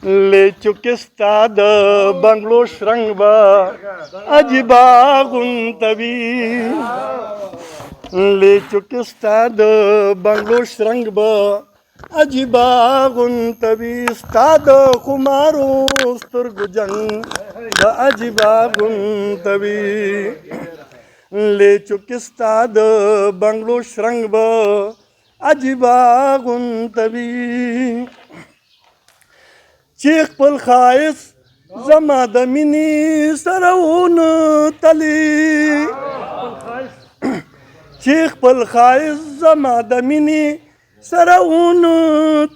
ले चुके ستا د بنگلو شرنګ به عجیبه غونتوي ले चुके ستا د بنگلو شرنګ به عجیبه غونتوي ستا د خمارو سترګو جنګ به عجیبه غونتوي ले चुके ستا د بنگلو شرنګ به عجیبه غونتوي چې خپل ښایست زما د مینې سره ونه تلي چې خپل ښایست زما د مینې سره ونه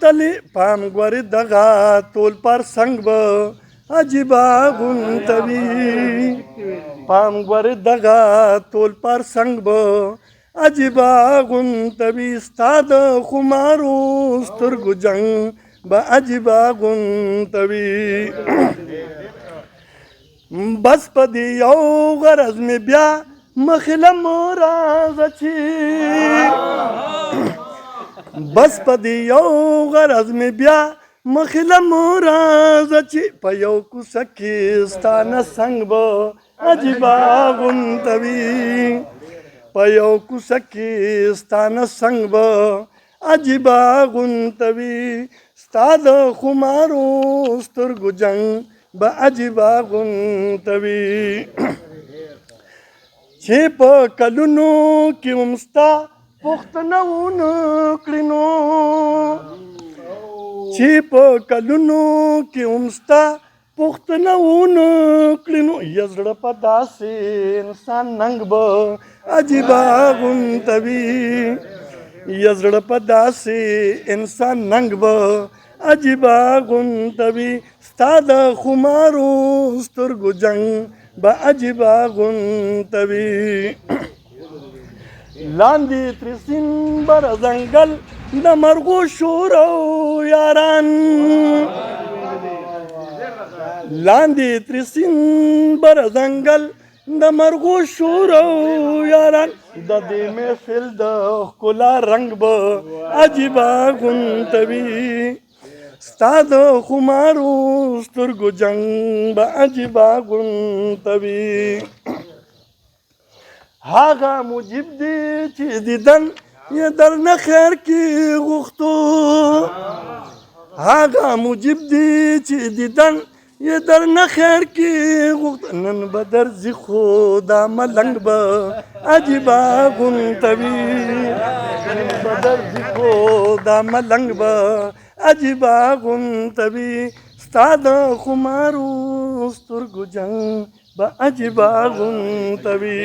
تلي پام ګورې دغه ټول پر څنګ به عجیبه غونتوي پام ګورې دغه ټول پر څنګ به عجیبه غونتوي ستا د خمارو سترګو جنګ به عجیبه غونتوي بس په دې یو غرض مې بیا مخې له مرازه چې بس په دې یو غرض مې بیا مخې له مرازه چې په یو کوڅه کې ستا نه څنګ به عجیبه غونتوي په یو کوڅه کې ستا نه څنګ به عجیبه غونتوي ستا د خمارو سترګو جنګ به عجیبه غونتوي چې په کلونو کې هم ستا پوښتنه ونه کړي نو چې په کلونو کې هم ستا پوښتنه ونه کړي نو یا زړه په داسې انسان ننګ به عجیبه غونتوي یا زړه په داسې انسان ننګ به عجیبه غونتوي ستا د خمارو سترګو جنګ به عجیبه غونتوي لاندې تر سیند بر ځنګل د مرغو شور او یاران لاندې تر سیند بر ځنګل د مرغو شور او یاران د دې محفل د ښکلا رنګ به عجیبه غونتوي ستا د خمارو سترګو جنګ به عجیبه غونتوي هغه موجب دی چې دیدن یې درنه خیر کې غوښتو هغه موجب دی چې دیدن یې درنه خیر کې غوښتو نن به درځي خو دا ملنګ به عجیبه غونتوي نن به درځي خو دا ملنګ به عجیبه غونتوي ستا د خمارو سترګو جنګ به عجیبه غونتوي